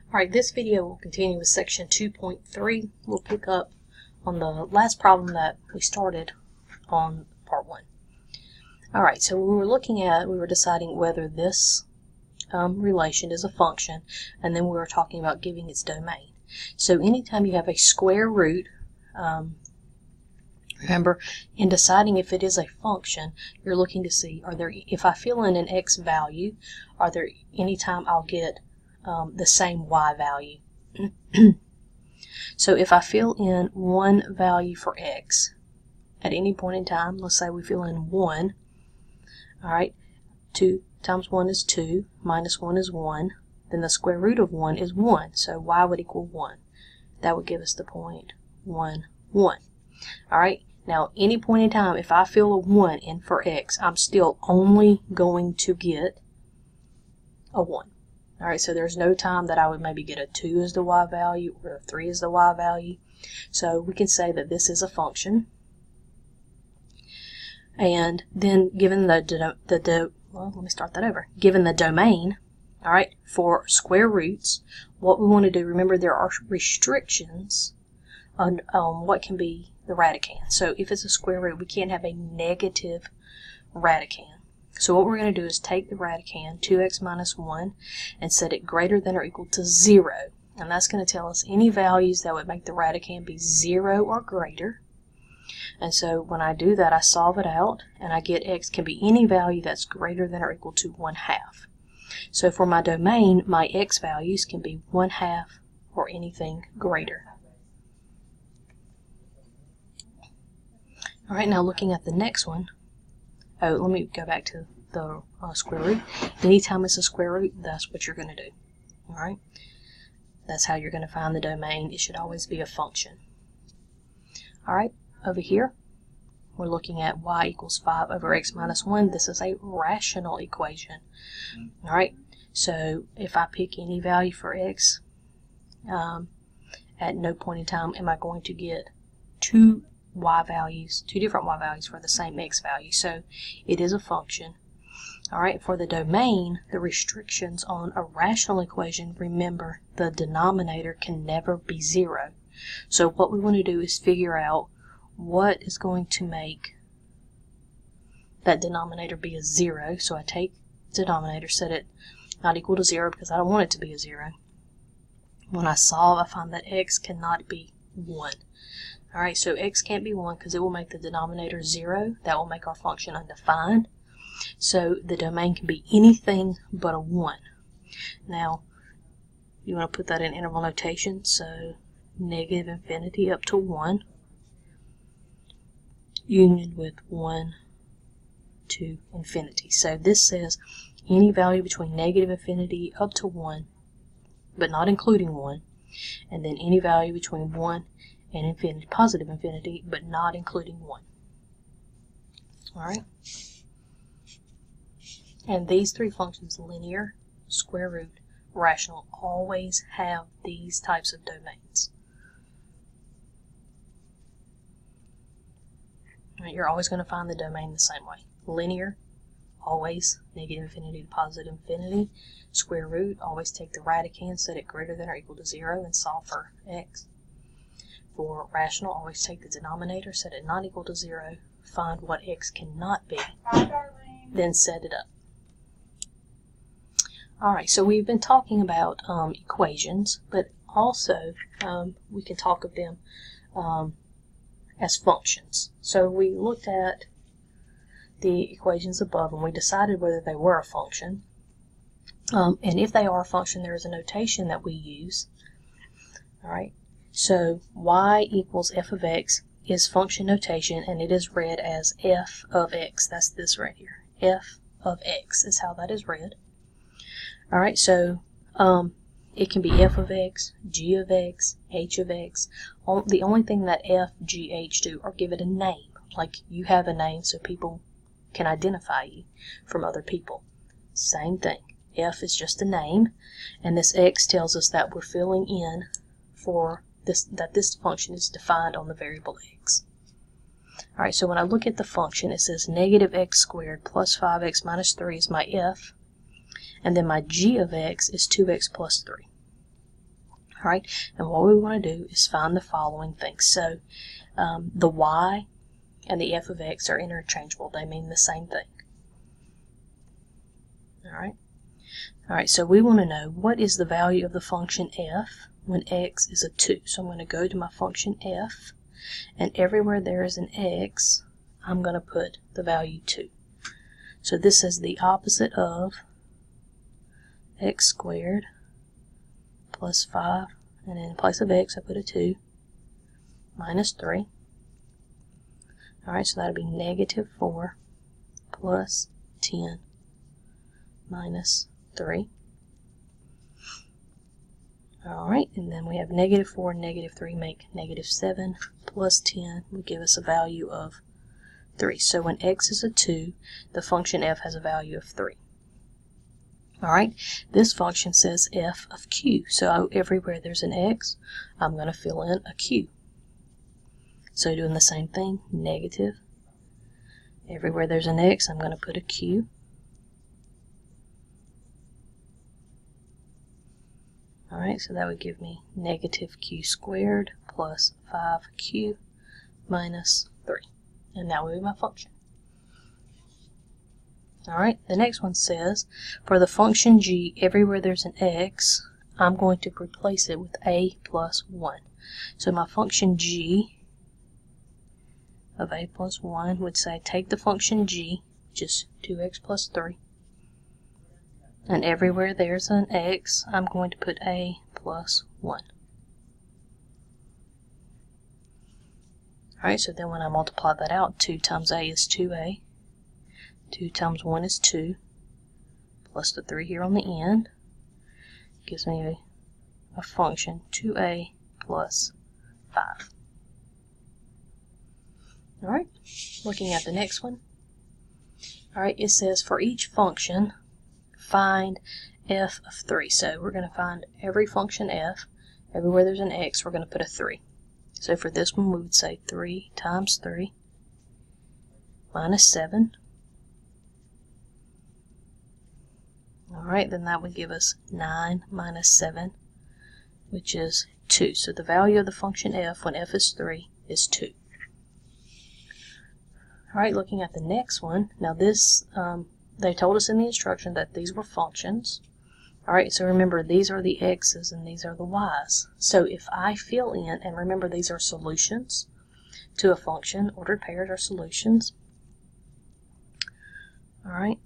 Alright, this video will continue with section 2.3. We'll pick up on the last problem that we started on part 1. Alright, so we were deciding whether this relation is a function, and then we were talking about giving its domain. So anytime you have a square root, remember, in deciding if it is a function, you're looking to see, if I fill in an x value, are there any time I'll get the same y value? So if I fill in one value for x at any point in time, let's say we fill in 1, alright, 2 times 1 is 2, minus 1 is 1, then the square root of 1 is 1, so y would equal 1. That would give us the point 1, 1. Alright, now any point in time, if I fill a 1 in for x, I'm still only going to get a 1. Alright, so there's no time that I would maybe get a 2 as the y value or a 3 as the y value. So we can say that this is a function. And then given given the domain, alright, for square roots, what we want to do, remember there are restrictions on what can be the radicand. So if it's a square root, we can't have a negative radicand. So what we're going to do is take the radicand, 2x minus 1, and set it greater than or equal to 0. And that's going to tell us any values that would make the radicand be 0 or greater. And so when I do that, I solve it out, and I get x can be any value that's greater than or equal to 1/2. So for my domain, my x values can be 1/2 or anything greater. Alright, now looking at the next one. Oh, let me go back to the square root. Anytime it's a square root, that's what you're going to do. Alright? That's how you're going to find the domain. It should always be a function. Alright, over here, we're looking at y equals 5 over x minus 1. This is a rational equation. Alright, so if I pick any value for x, at no point in time am I going to get two different y values for the same x value. So it is a function. Alright, for the domain, the restrictions on a rational equation, remember the denominator can never be 0. So what we want to do is figure out what is going to make that denominator be a 0. So I take the denominator, set it not equal to 0 because I don't want it to be a 0. When I solve, I find that x cannot be 1. Alright, so x can't be 1 because it will make the denominator 0. That will make our function undefined. So the domain can be anything but a 1. Now, you want to put that in interval notation, so negative infinity up to 1, union with 1 to infinity. So this says any value between negative infinity up to 1, but not including 1, and then any value between 1 and infinity, positive infinity, but not including 1. Alright? And these three functions, linear, square root, rational, always have these types of domains. Right, you're always going to find the domain the same way. Linear, always negative infinity to positive infinity. Square root, always take the radicand, set it greater than or equal to 0, and solve for x. For rational, always take the denominator, set it not equal to 0, find what x cannot be, then set it up. Alright, so we've been talking about equations, but also we can talk of them as functions. So we looked at the equations above and we decided whether they were a function. And if they are a function, there is a notation that we use. Alright, so y equals f of x is function notation, and it is read as f of x. That's this right here. F of x is how that is read. Alright, so it can be f of x, g of x, h of x. The only thing that f, g, h do are give it a name. Like you have a name so people can identify you from other people. Same thing. F is just a name, and this x tells us that we're filling in for this, that this function is defined on the variable x. Alright, so when I look at the function, it says negative x squared plus 5x minus 3 is my f, and then my g of x is 2x plus 3. Alright, and what we want to do is find the following things. So the y and the f of x are interchangeable. They mean the same thing. Alright, so we want to know what is the value of the function f when x is a 2. So I'm going to go to my function f, and everywhere there is an x, I'm going to put the value 2. So this is the opposite of x squared plus 5, and in place of x I put a 2, minus 3. Alright, so that would be negative 4 plus 10 minus 3. Alright, and then we have negative 4 and negative 3 make negative 7 plus 10 will give us a value of 3. So when x is a 2, the function f has a value of 3. Alright, this function says f of q. So everywhere there's an x, I'm going to fill in a q. So doing the same thing, negative. Everywhere there's an x, I'm going to put a q. Alright, so that would give me negative q squared plus 5q minus 3. And that would be my function. Alright, the next one says, for the function g, everywhere there's an x, I'm going to replace it with a plus 1. So my function g of a plus 1 would say, take the function g, which is 2x plus 3, and everywhere there's an x, I'm going to put a plus 1. Alright, so then when I multiply that out, 2 times a is 2a, 2 times 1 is 2, plus the 3 here on the end, gives me a function 2a plus 5. Alright, looking at the next one. Alright, it says for each function, find f of 3. So we're going to find every function f. Everywhere there's an x, we're going to put a 3. So for this one, we would say 3 times 3 minus 7. Alright, then that would give us 9 minus 7, which is 2. So the value of the function f when f is 3 is 2. Alright, looking at the next one. Now this, they told us in the instruction that these were functions. Alright, so remember these are the x's and these are the y's. So if I fill in, and remember these are solutions to a function, ordered pairs are solutions. Alright.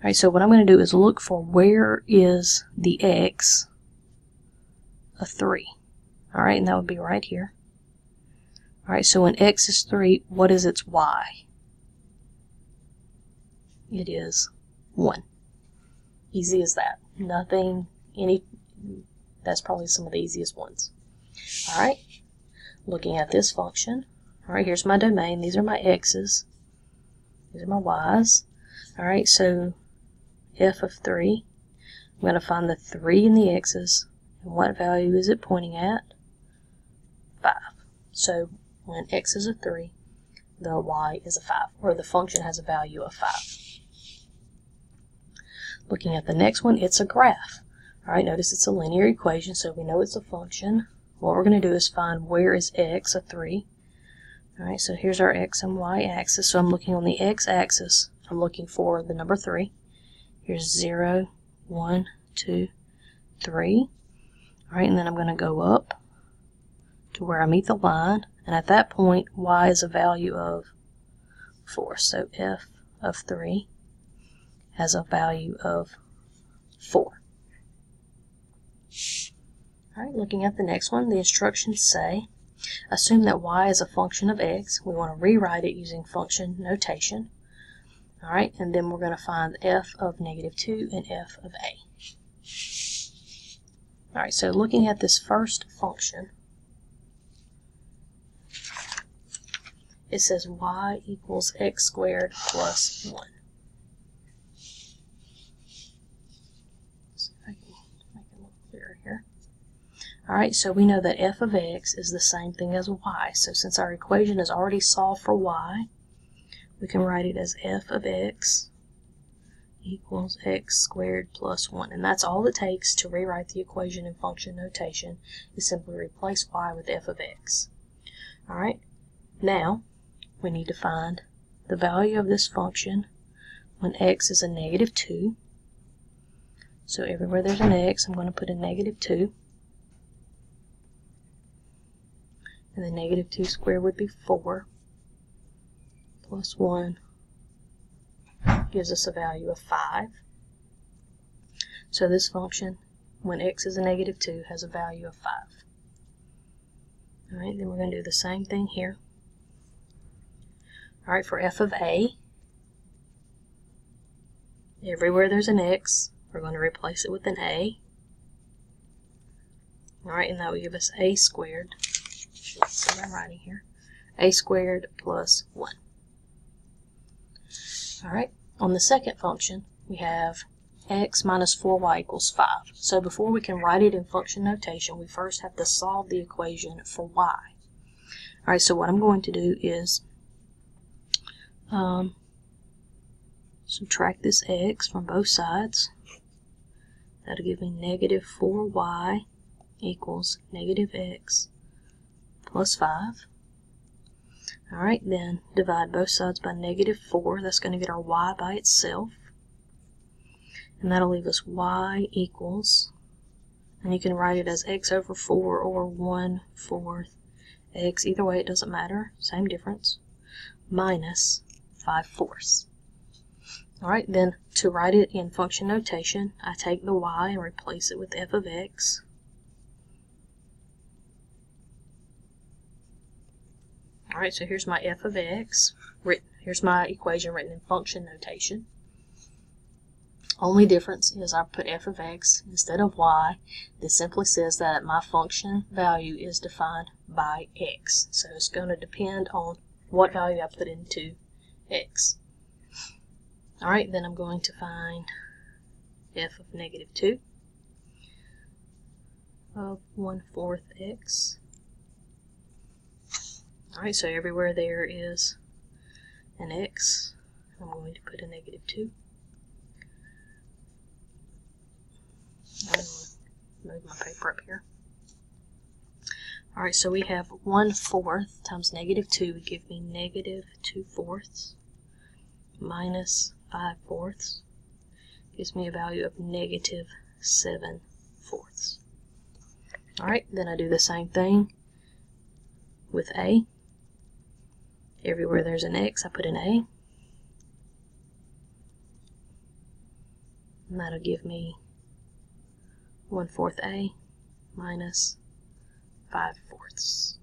Alright, so what I'm going to do is look for where is the x a 3. Alright, and that would be right here. Alright, so when x is 3, what is its y? It is 1. Easy as that. Nothing, that's probably some of the easiest ones. Alright, looking at this function. Alright, here's my domain. These are my x's. These are my y's. Alright, so f of 3. I'm going to find the 3 in the x's. And what value is it pointing at? 5. So when x is a 3, the y is a 5, or the function has a value of 5. Looking at the next one, it's a graph. Alright, notice it's a linear equation, so we know it's a function. What we're going to do is find where is x a 3. Alright, so here's our x and y axis. So I'm looking on the x axis, I'm looking for the number 3. Here's 0, 1, 2, 3. Alright, and then I'm going to go up to where I meet the line, and at that point y is a value of 4. So f of 3 has a value of 4. Alright, looking at the next one, the instructions say, assume that y is a function of x. We want to rewrite it using function notation. Alright, and then we're going to find f of negative 2 and f of a. Alright, so looking at this first function, it says y equals x squared plus 1. See if I can make it look clearer here. Alright, so we know that f of x is the same thing as y. So since our equation is already solved for y, we can write it as f of x equals x squared plus 1. And that's all it takes to rewrite the equation in function notation, is simply replace y with f of x. Alright, now we need to find the value of this function when x is a negative 2. So everywhere there's an x, I'm going to put a negative 2. And the negative 2 squared would be 4. Plus 1 gives us a value of 5. So this function, when x is a negative 2, has a value of 5. Alright, then we're going to do the same thing here. Alright, for f of a, everywhere there's an x, we're going to replace it with an a. Alright, and that will give us a squared. So I'm writing here. A squared plus 1. Alright, on the second function, we have x minus 4y equals 5. So before we can write it in function notation, we first have to solve the equation for y. Alright, so what I'm going to do is subtract this x from both sides. That'll give me negative 4y equals negative x plus 5. Alright, then divide both sides by negative 4. That's going to get our y by itself. And that'll leave us y equals, and you can write it as x over 4 or 1/4 x. Either way, it doesn't matter. Same difference. Minus 5/4. Alright, then to write it in function notation, I take the y and replace it with f of x. Alright, so here's my f of x. Here's my equation written in function notation. Only difference is I put f of x instead of y. This simply says that my function value is defined by x. So it's going to depend on what value I put into x. Alright, then I'm going to find f of negative 2 of 1/4 x. Alright, so everywhere there is an x, I'm going to put a negative 2. I'm going to move my paper up here. Alright, so we have 1/4 times negative 2 would give me negative 2/4 minus 5/4 gives me a value of negative 7/4. Alright, then I do the same thing with a. Everywhere there's an x, I put an a. And that'll give me 1/4 a minus 5/4.